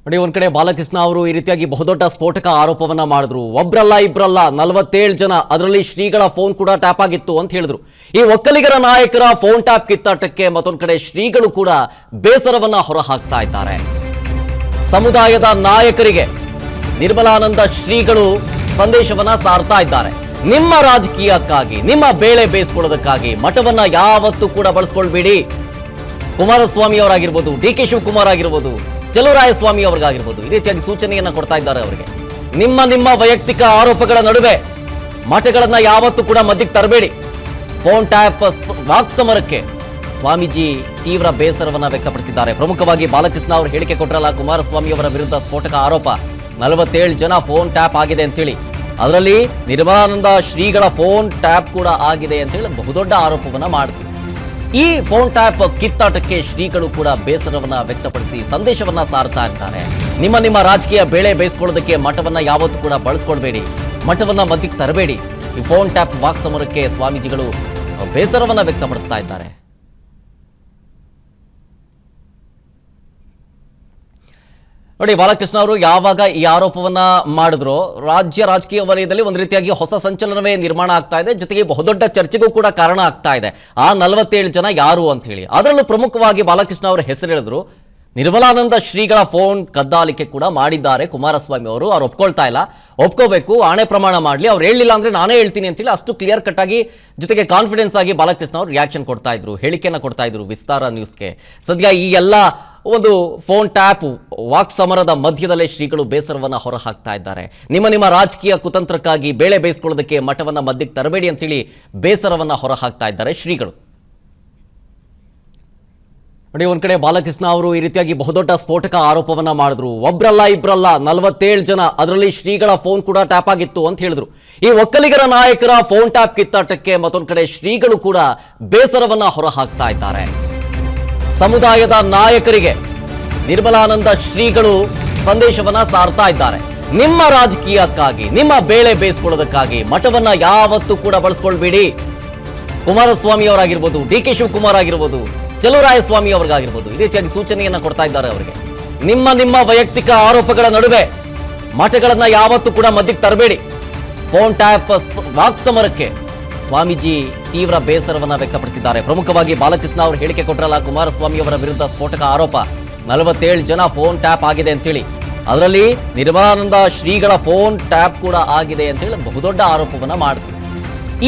ನೋಡಿ, ಒಂದ್ ಕಡೆ ಬಾಲಕೃಷ್ಣ ಅವರು ಈ ರೀತಿಯಾಗಿ ಬಹುದೊಡ್ಡ ಸ್ಫೋಟಕ ಆರೋಪವನ್ನ ಮಾಡಿದ್ರು. ಒಬ್ರಲ್ಲ ಇಬ್ರಲ್ಲ 47 ಜನ, ಅದರಲ್ಲಿ ಶ್ರೀಗಳ ಫೋನ್ ಕೂಡ ಟ್ಯಾಪ್ ಆಗಿತ್ತು ಅಂತ ಹೇಳಿದ್ರು. ಈ ಒಕ್ಕಲಿಗರ ನಾಯಕರ ಫೋನ್ ಟ್ಯಾಪ್ ಕಿತ್ತಾಟಕ್ಕೆ ಮತ್ತೊಂದ್ ಕಡೆ ಶ್ರೀಗಳು ಕೂಡ ಬೇಸರವನ್ನ ಹೊರಹಾಕ್ತಾ ಇದ್ದಾರೆ. ಸಮುದಾಯದ ನಾಯಕರಿಗೆ ನಿರ್ಮಲಾನಂದ ಶ್ರೀಗಳು ಸಂದೇಶವನ್ನ ಸಾರ್ತಾ ಇದ್ದಾರೆ. ನಿಮ್ಮ ರಾಜಕೀಯಕ್ಕಾಗಿ, ನಿಮ್ಮ ಬೇಳೆ ಬೇಯಿಸ್ಕೊಳ್ಳೋದಕ್ಕಾಗಿ ಮಠವನ್ನ ಯಾವತ್ತೂ ಕೂಡ ಬಳಸ್ಕೊಳ್ಬೇಡಿ. ಕುಮಾರಸ್ವಾಮಿ ಅವರಾಗಿರ್ಬೋದು, ಡಿ.ಕೆ. ಶಿವಕುಮಾರ್ ಆಗಿರ್ಬೋದು, ಚಲುವರಾಯಸ್ವಾಮಿ ಅವ್ರಿಗಾಗಿರ್ಬೋದು, ಈ ರೀತಿಯಾಗಿ ಸೂಚನೆಯನ್ನ ಕೊಡ್ತಾ ಇದ್ದಾರೆ ಅವರಿಗೆ. ನಿಮ್ಮ ವೈಯಕ್ತಿಕ ಆರೋಪಗಳ ನಡುವೆ ಮಠಗಳನ್ನ ಯಾವತ್ತೂ ಕೂಡ ಮಧ್ಯಕ್ಕೆ ತರಬೇಡಿ. ಫೋನ್ ಟ್ಯಾಪ್ ವಾಕ್ಸಮರಕ್ಕೆ ಸ್ವಾಮೀಜಿ ತೀವ್ರ ಬೇಸರವನ್ನ ವ್ಯಕ್ತಪಡಿಸಿದ್ದಾರೆ. ಪ್ರಮುಖವಾಗಿ ಬಾಲಕೃಷ್ಣ ಅವರು ಹೇಳಿಕೆ ಕೊಟ್ಟರಲ್ಲ, ಕುಮಾರಸ್ವಾಮಿ ಅವರ ವಿರುದ್ಧ ಸ್ಫೋಟಕ ಆರೋಪ, 47 ಜನ ಫೋನ್ ಟ್ಯಾಪ್ ಆಗಿದೆ ಅಂತೇಳಿ, ಅದರಲ್ಲಿ ನಿರ್ಮಲಾನಂದ ಶ್ರೀಗಳ ಫೋನ್ ಟ್ಯಾಪ್ ಕೂಡ ಆಗಿದೆ ಅಂತೇಳಿ ಬಹುದೊಡ್ಡ ಆರೋಪವನ್ನ ಮಾಡಿದ್ರು. ಈ ಫೋನ್ ಟ್ಯಾಪ್ ಕಿತ್ತಾಟಕ್ಕೆ ಶ್ರೀಗಳು ಕೂಡ ಬೇಸರವನ್ನ ವ್ಯಕ್ತಪಡಿಸಿ ಸಂದೇಶವನ್ನ ಸಾರ್ತಾ ಇರ್ತಾರೆ. ನಿಮ್ಮ ರಾಜಕೀಯ ಬೇಳೆ ಬೇಯಿಸ್ಕೊಳ್ಳೋದಕ್ಕೆ ಮಠವನ್ನ ಯಾವತ್ತೂ ಕೂಡ ಬಳಸ್ಕೊಳ್ಬೇಡಿ, ಮಠವನ್ನ ಮಧ್ಯಕ್ಕೆ ತರಬೇಡಿ. ಈ ಫೋನ್ ಟ್ಯಾಪ್ ವಾಕ್ಸಮರಕ್ಕೆ ಸ್ವಾಮೀಜಿಗಳು ಬೇಸರವನ್ನ ವ್ಯಕ್ತಪಡಿಸ್ತಾ ಇದ್ದಾರೆ. ನೋಡಿ, ಬಾಲಕೃಷ್ಣ ಅವರು ಯಾವಾಗ ಈ ಆರೋಪವನ್ನ ಮಾಡಿದ್ರು, ರಾಜ್ಯ ರಾಜಕೀಯ ವಲಯದಲ್ಲಿ ಒಂದು ರೀತಿಯಾಗಿ ಹೊಸ ಸಂಚಲನವೇ ನಿರ್ಮಾಣ ಆಗ್ತಾ ಇದೆ. ಜೊತೆಗೆ ಬಹುದೊಡ್ಡ ಚರ್ಚೆಗೂ ಕೂಡ ಕಾರಣ ಆಗ್ತಾ ಇದೆ. ಆ 47 ಜನ ಯಾರು ಅಂತ ಹೇಳಿ, ಅದರಲ್ಲೂ ಪ್ರಮುಖವಾಗಿ ಬಾಲಕೃಷ್ಣ ಅವರ ಹೆಸರು ಹೇಳಿದ್ರು. ನಿರ್ಮಲಾನಂದ ಶ್ರೀಗಳ ಫೋನ್ ಕದ್ದಾಲಿಕೆ ಕೂಡ ಮಾಡಿದ್ದಾರೆ ಕುಮಾರಸ್ವಾಮಿ ಅವರು. ಅವ್ರು ಒಪ್ಕೊಳ್ತಾ ಇಲ್ಲ, ಒಪ್ಕೋಬೇಕು, ಆಣೆ ಪ್ರಮಾಣ ಮಾಡಲಿ, ಅವ್ರು ಹೇಳಿಲ್ಲ ಅಂದ್ರೆ ನಾನೇ ಹೇಳ್ತೀನಿ ಅಂತೇಳಿ ಅಷ್ಟು ಕ್ಲಿಯರ್ ಕಟ್ ಆಗಿ, ಜೊತೆಗೆ ಕಾನ್ಫಿಡೆನ್ಸ್ ಆಗಿ ಬಾಲಕೃಷ್ಣ ಅವರು ರಿಯಾಕ್ಷನ್ ಕೊಡ್ತಾ ಇದ್ರು, ಹೇಳಿಕೆಯನ್ನ ಕೊಡ್ತಾ ಇದ್ರು ವಿಸ್ತಾರ ನ್ಯೂಸ್ಗೆ. ಸದ್ಯ ಈ ಎಲ್ಲ ಒಂದು ಫೋನ್ ಟ್ಯಾಪ್ ವಾಕ್ಸಮರದ ಮಧ್ಯದಲ್ಲೇ ಶ್ರೀಗಳು ಬೇಸರವನ್ನ ಹೊರಹಾಕ್ತಾ ಇದ್ದಾರೆ. ನಿಮ್ಮ ರಾಜಕೀಯ ಕುತಂತ್ರಕ್ಕಾಗಿ ಬೇಳೆ ಬೇಯಿಸ್ಕೊಳ್ಳೋದಕ್ಕೆ ಮಠವನ್ನ ಮಧ್ಯಕ್ಕೆ ತರಬೇಡಿ ಅಂತೇಳಿ ಬೇಸರವನ್ನ ಹೊರಹಾಕ್ತಾ ಇದ್ದಾರೆ ಶ್ರೀಗಳು. ನೋಡಿ, ಒಂದ್ ಕಡೆ ಬಾಲಕೃಷ್ಣ ಅವರು ಈ ರೀತಿಯಾಗಿ ಬಹುದೊಡ್ಡ ಸ್ಫೋಟಕ ಆರೋಪವನ್ನ ಮಾಡಿದ್ರು. ಒಬ್ರಲ್ಲ ಇಬ್ರಲ್ಲ 47 ಜನ, ಅದರಲ್ಲಿ ಶ್ರೀಗಳ ಫೋನ್ ಕೂಡ ಟ್ಯಾಪ್ ಆಗಿತ್ತು ಅಂತ ಹೇಳಿದ್ರು. ಈ ಒಕ್ಕಲಿಗರ ನಾಯಕರ ಫೋನ್ ಟ್ಯಾಪ್ ಕಿತ್ತಾಟಕ್ಕೆ ಮತ್ತೊಂದ್ ಕಡೆ ಶ್ರೀಗಳು ಕೂಡ ಬೇಸರವನ್ನ ಹೊರಹಾಕ್ತಾ ಇದ್ದಾರೆ. ಸಮುದಾಯದ ನಾಯಕರಿಗೆ ನಿರ್ಮಲಾನಂದ ಶ್ರೀಗಳು ಸಂದೇಶವನ್ನ ಸಾರ್ತಾ ಇದ್ದಾರೆ. ನಿಮ್ಮ ರಾಜಕೀಯಕ್ಕಾಗಿ, ನಿಮ್ಮ ಬೇಳೆ ಬೇಯಿಸ್ಕೊಳ್ಳೋದಕ್ಕಾಗಿ ಮಠವನ್ನ ಯಾವತ್ತೂ ಕೂಡ ಬಳಸ್ಕೊಳ್ಬೇಡಿ. ಕುಮಾರಸ್ವಾಮಿ ಅವರಾಗಿರ್ಬೋದು, ಡಿ.ಕೆ. ಶಿವಕುಮಾರ್ ಆಗಿರ್ಬೋದು, ಚಲುವರಾಯಸ್ವಾಮಿ ಅವ್ರಿಗಾಗಿರ್ಬೋದು, ಈ ರೀತಿಯಾಗಿ ಸೂಚನೆಯನ್ನ ಕೊಡ್ತಾ ಇದ್ದಾರೆ ಅವರಿಗೆ. ನಿಮ್ಮ ವೈಯಕ್ತಿಕ ಆರೋಪಗಳ ನಡುವೆ ಮಠಗಳನ್ನ ಯಾವತ್ತೂ ಕೂಡ ಮಧ್ಯಕ್ಕೆ ತರಬೇಡಿ. ಫೋನ್ ಟ್ಯಾಪ್ ವಾಕ್ಸಮರಕ್ಕೆ ಸ್ವಾಮೀಜಿ ತೀವ್ರ ಬೇಸರವನ್ನ ವ್ಯಕ್ತಪಡಿಸಿದ್ದಾರೆ. ಪ್ರಮುಖವಾಗಿ ಬಾಲಕೃಷ್ಣ ಅವರು ಹೇಳಿಕೆ ಕೊಟ್ಟರಲ್ಲ, ಕುಮಾರಸ್ವಾಮಿ ಅವರ ವಿರುದ್ಧ ಸ್ಫೋಟಕ ಆರೋಪ, 47 ಜನ ಫೋನ್ ಟ್ಯಾಪ್ ಆಗಿದೆ ಅಂತೇಳಿ, ಅದರಲ್ಲಿ ನಿರ್ಮಲಾನಂದ ಶ್ರೀಗಳ ಫೋನ್ ಟ್ಯಾಪ್ ಕೂಡ ಆಗಿದೆ ಅಂತೇಳಿ ಬಹುದೊಡ್ಡ ಆರೋಪವನ್ನ ಮಾಡಿದ್ರು.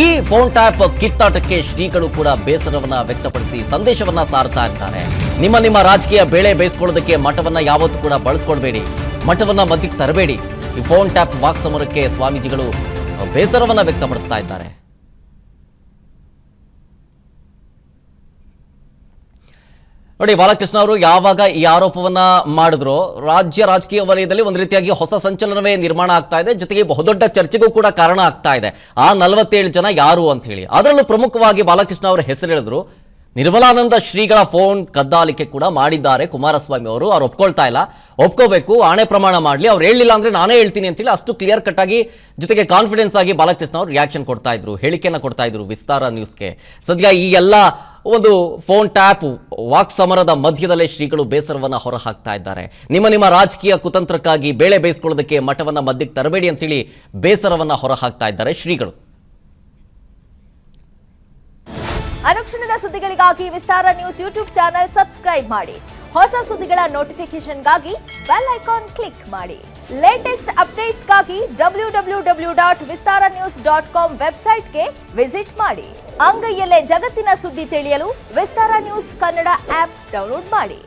ಈ ಫೋನ್ ಟ್ಯಾಪ್ ಕಿತ್ತಾಟಕ್ಕೆ ಶ್ರೀಗಳು ಕೂಡ ಬೇಸರವನ್ನ ವ್ಯಕ್ತಪಡಿಸಿ ಸಂದೇಶವನ್ನ ಸಾರ್ತಾ ಇರ್ತಾರೆ. ನಿಮ್ಮ ರಾಜಕೀಯ ಬೇಳೆ ಬೇಯಿಸ್ಕೊಳ್ಳೋದಕ್ಕೆ ಮಠವನ್ನ ಯಾವತ್ತೂ ಕೂಡ ಬಳಸ್ಕೊಳ್ಬೇಡಿ, ಮಠವನ್ನ ಮಧ್ಯಕ್ಕೆ ತರಬೇಡಿ. ಈ ಫೋನ್ ಟ್ಯಾಪ್ ವಾಕ್ಸಮರಕ್ಕೆ ಸ್ವಾಮೀಜಿಗಳು ಬೇಸರವನ್ನ ವ್ಯಕ್ತಪಡಿಸ್ತಾ ಇದ್ದಾರೆ. ನೋಡಿ, ಬಾಲಕೃಷ್ಣ ಅವರು ಯಾವಾಗ ಈ ಆರೋಪವನ್ನ ಮಾಡಿದ್ರು, ರಾಜ್ಯ ರಾಜಕೀಯ ವಲಯದಲ್ಲಿ ಒಂದು ರೀತಿಯಾಗಿ ಹೊಸ ಸಂಚಲನವೇ ನಿರ್ಮಾಣ ಆಗ್ತಾ ಇದೆ. ಜೊತೆಗೆ ಬಹುದೊಡ್ಡ ಚರ್ಚೆಗೂ ಕೂಡ ಕಾರಣ ಆಗ್ತಾ ಇದೆ. ಆ 47 ಜನ ಯಾರು ಅಂತ ಹೇಳಿ, ಅದರಲ್ಲೂ ಪ್ರಮುಖವಾಗಿ ಬಾಲಕೃಷ್ಣ ಅವರ ಹೆಸರು ಹೇಳಿದ್ರು. ನಿರ್ಮಲಾನಂದ ಶ್ರೀಗಳ ಫೋನ್ ಕದ್ದಾಲಿಕೆ ಕೂಡ ಮಾಡಿದ್ದಾರೆ ಕುಮಾರಸ್ವಾಮಿ ಅವರು. ಅವ್ರು ಒಪ್ಕೊಳ್ತಾ ಇಲ್ಲ, ಒಪ್ಕೋಬೇಕು, ಆಣೆ ಪ್ರಮಾಣ ಮಾಡಲಿ, ಅವ್ರು ಹೇಳಿಲ್ಲ ಅಂದ್ರೆ ನಾನೇ ಹೇಳ್ತೀನಿ ಅಂತೇಳಿ ಅಷ್ಟು ಕ್ಲಿಯರ್ ಕಟ್ ಆಗಿ, ಜೊತೆಗೆ ಕಾನ್ಫಿಡೆನ್ಸ್ ಆಗಿ ಬಾಲಕೃಷ್ಣ ಅವರು ರಿಯಾಕ್ಷನ್ ಕೊಡ್ತಾ ಇದ್ರು, ಹೇಳಿಕೆಯನ್ನ ಕೊಡ್ತಾ ಇದ್ರು ವಿಸ್ತಾರ ನ್ಯೂಸ್ಗೆ. ಸದ್ಯ ಈ ಎಲ್ಲ ಒಂದು ಫೋನ್ ಟ್ಯಾಪ್ ವಾಕ್ಸಮರದ ಮಧ್ಯದಲ್ಲೇ ಶ್ರೀಗಳು ಬೇಸರವನ್ನ ಹೊರಹಾಕ್ತಾ ಇದ್ದಾರೆ. ನಿಮ್ಮ ರಾಜಕೀಯ ಕುತಂತ್ರಕ್ಕಾಗಿ ಬೇಳೆ ಬೇಯಿಸ್ಕೊಳ್ಳೋದಕ್ಕೆ ಮಠವನ್ನ ಮಧ್ಯಕ್ಕೆ ತರಬೇಡಿ ಅಂತೇಳಿ ಬೇಸರವನ್ನ ಹೊರಹಾಕ್ತಾ ಇದ್ದಾರೆ ಶ್ರೀಗಳು. ಅನುಕ್ಷಣದ ಸುದ್ದಿಗಳಿಗಾಗಿ ವಿಸ್ತಾರ ನ್ಯೂಸ್ ಯೂಟ್ಯೂಬ್ ಚಾನೆಲ್ ಸಬ್ಸ್ಕ್ರೈಬ್ ಮಾಡಿ. ಹೊಸ ಸುದ್ದಿಗಳ ನೋಟಿಫಿಕೇಶನ್ಗಾಗಿ ಬೆಲ್ ಐಕಾನ್ ಕ್ಲಿಕ್ ಮಾಡಿ. ಲೇಟೆಸ್ಟ್ ಅಪ್ಡೇಟ್ಸ್ಗಾಗಿ www.vistaranews.com ವೆಬ್ಸೈಟ್ಗೆ ವಿಸಿಟ್ ಮಾಡಿ. ಅಂಗೈಯಲ್ಲೇ ಜಗತ್ತಿನ ಸುದ್ದಿ ತಿಳಿಯಲು ವಿಸ್ತಾರ ನ್ಯೂಸ್ ಕನ್ನಡ ಆಪ್ ಡೌನ್ಲೋಡ್ ಮಾಡಿ.